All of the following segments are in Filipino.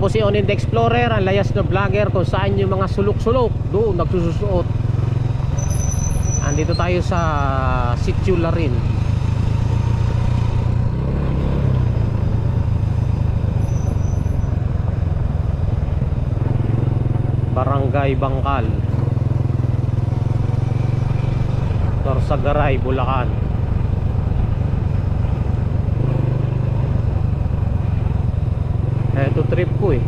po si Onin the Explorer, ang layas na vlogger kung saan yung mga sulok-sulok doon nagsusuot. Andito tayo sa Sitio Larin. Barangay Bangkal, Norsagaray, Bulacan. Ito trip ko eh,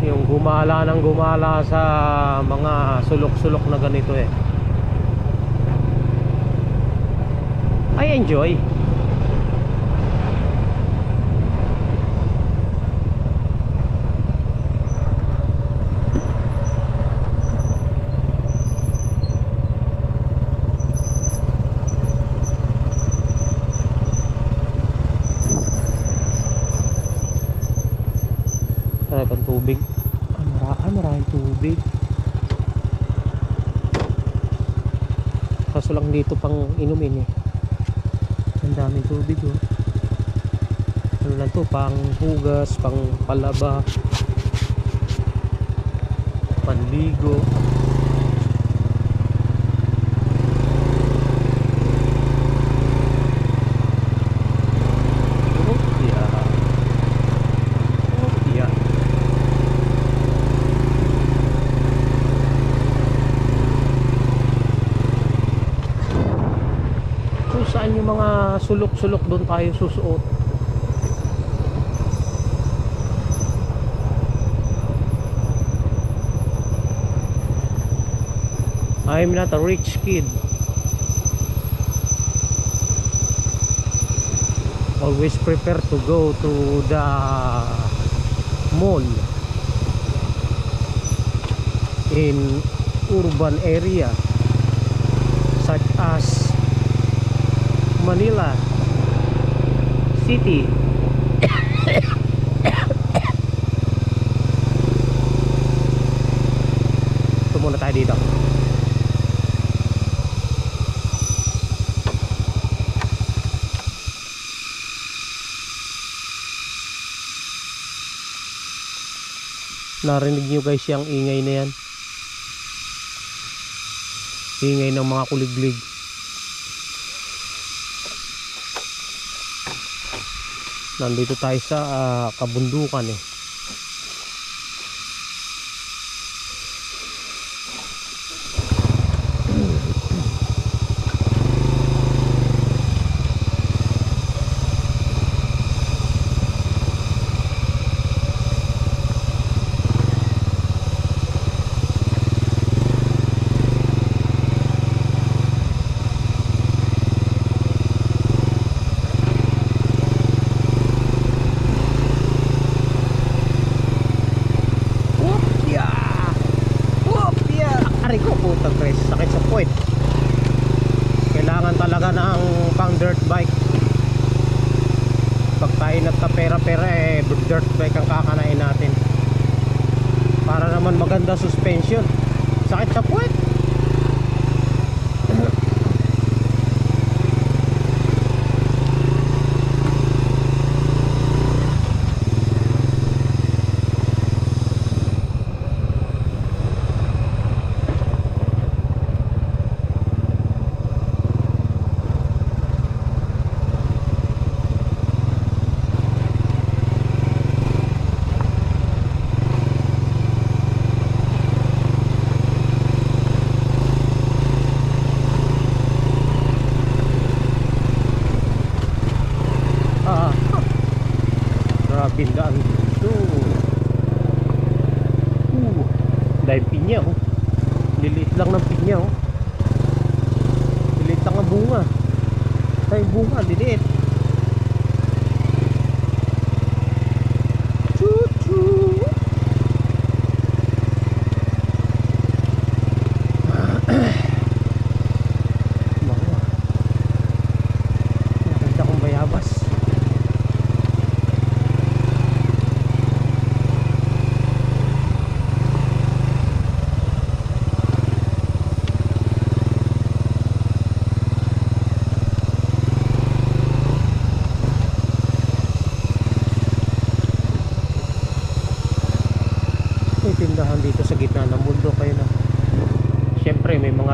yung gumala ng gumala sa mga sulok-sulok na ganito eh. I enjoy. Ang tubig, maraming tubig. Kaso lang dito pang inumin eh, ang daming tubig oh. Ano lang to, pang hugas, pang palaba, panligo. Saan yung mga sulok-sulok doon tayo susuot. I'm not a rich kid. Always prefer to go to the mall in urban area such as Manila City. Ito muna tayo dito. Narinig nyo guys yung ingay na yan, ingay ng mga kuliglig. Nandito tayo sa kabundukan eh. Sakit sa puwet. Kailangan talaga ng pang dirt bike. Pag tayo nagka-pera-pera eh, dirt bike ang kakanain natin para naman maganda suspension. Sakit sa puwet. Pindaan dito. Dahil pinya oh. Liliit lang ng pinya oh. Liliit lang ang bunga. Ay bunga, liliit. Choo-choo. Maganda kong bayabas.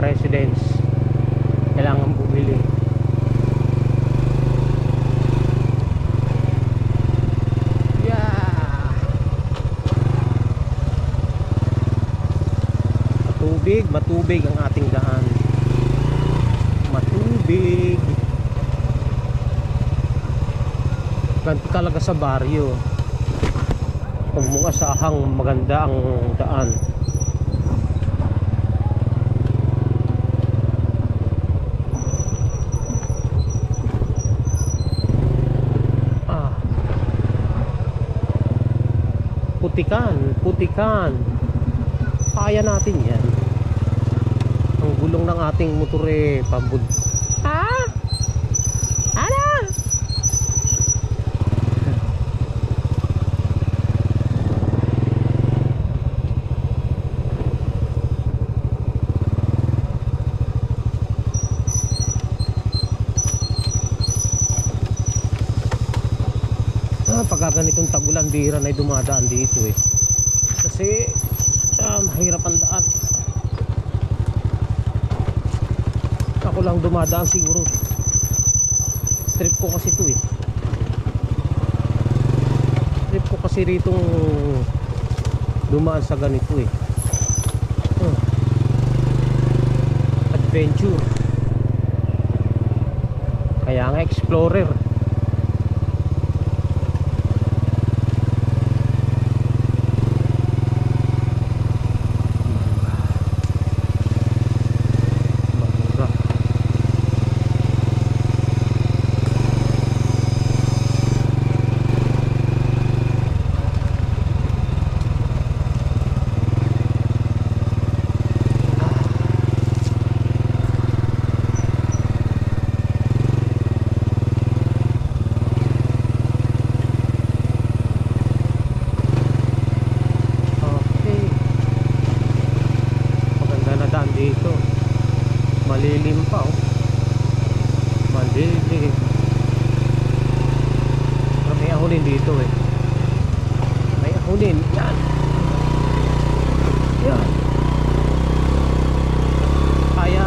residence kailangan bumili. Yeah, matubig ang ating daan, matubig. Ganito talaga sa baryo. Kung mong asahang maganda ang daan. Putikan. Kaya natin yan. Ang gulong ng ating motor pambud. Ano? Pagka ganitong tagulan, bihira na dumadaan dito kasi mahirap ang daan. Ako lang dumadaan siguro. Trip ko kasi ito trip ko kasi ritong dumaan sa ganito adventure, kaya nga explorer. Dito malilim pa malilim. Pero may ahulin dito may ahulin yan. Kaya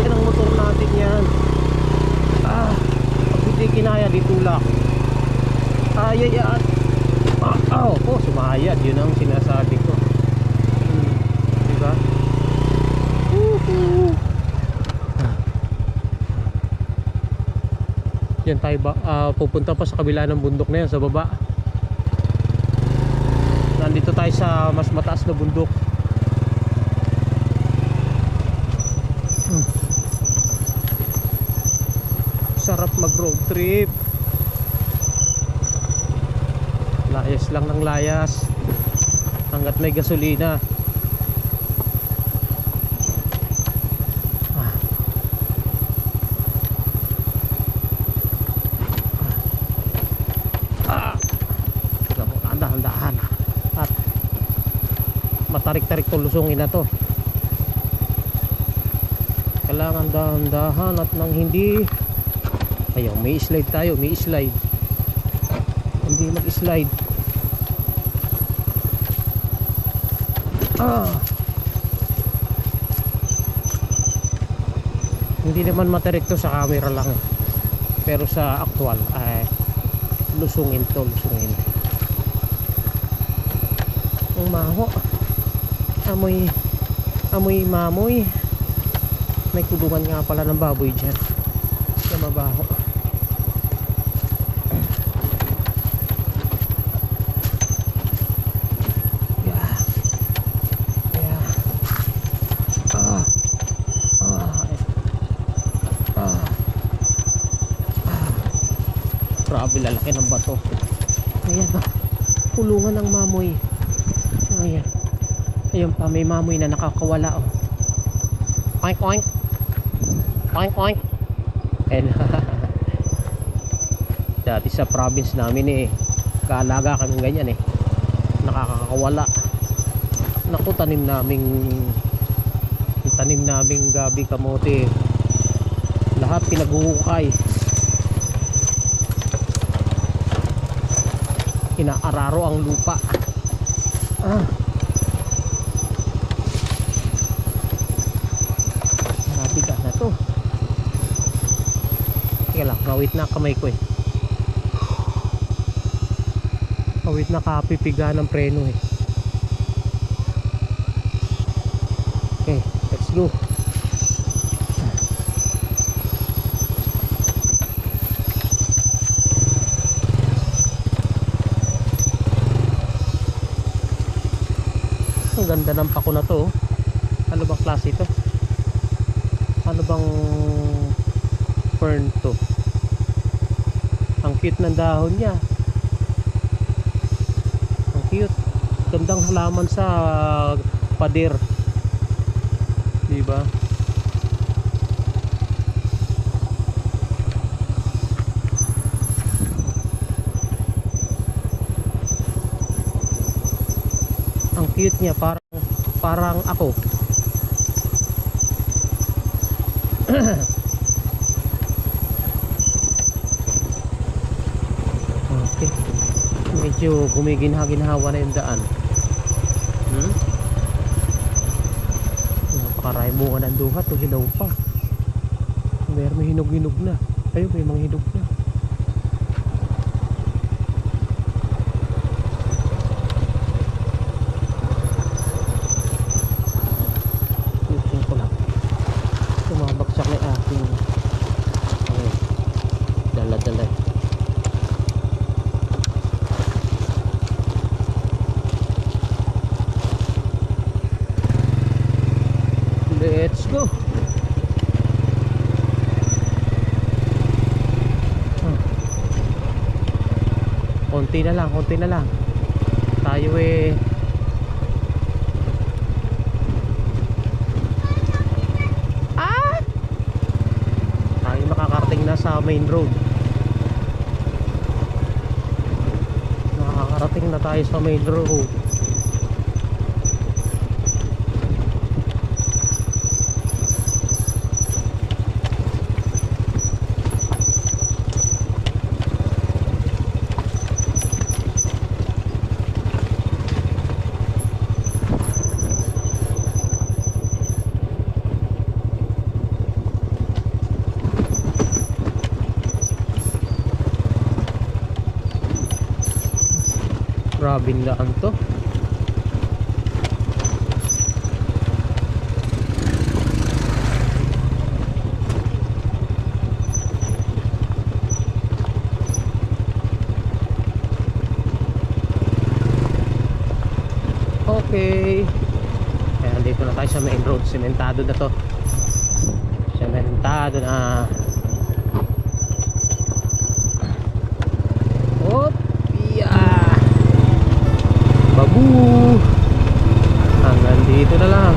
ng motor natin yan. Pag hindi kinaya ditulak, kaya yan. Sumayad, yun ang sinasabi ko. Diba? Yan tayo pupunta pa sa kabila ng bundok na yan, sa baba. Nandito tayo sa mas mataas na bundok. Sarap mag road trip. Layas lang ng layas hanggat may gasolina. Dahan-dahan at matarik-tarik tong lusungin na to. Kailangan dahan-dahan at nang hindi ayaw, may slide tayo, may slide. Hindi mag-slide. Hindi naman matarik to sa camera lang, pero sa actual ay lusungin to, lusungin. Ang maho, amoy mamoy. May kulungan nga pala ng baboy dyan na mabaho. Grabe, lalaki ng bato. Ayan kulungan ng mamoy. Ayan pa, may mamoy na nakakawala Oink oink. Oink oink. And dati sa province namin kaalaga kami ganyan nakakawala. Naku, tanim naming gabi, kamote, lahat pinaghuhukay. Inaararo ang lupa. Awit na kamay ko eh. Awit na kapipiga ng preno eh. Okay, let's go. Ang ganda ng pako na to. Ano bang klase ito? Ano bang fern to? Ang cute ng dahon niya. Ang cute. Gandang halaman sa pader. Diba? Ang cute niya, parang ako. Okay. Medyo gumiginha-ginhawa na yung daan. Napakaray bunga ng duhat o hilaw pa. May hinog-hinog na. Ayun, may mga hinog na. Tusin ko lang. Tumabagsak na aking dala-dala. Let's go. Konti na lang. Tayo eh tayo makakarating na sa main road. Nakakarating na tayo sa main road. Grabing daan to. Okay. Ayan, dito na tayo sa main road. Sementado na to. Sementado na. Babu. Hanggang dito na lang.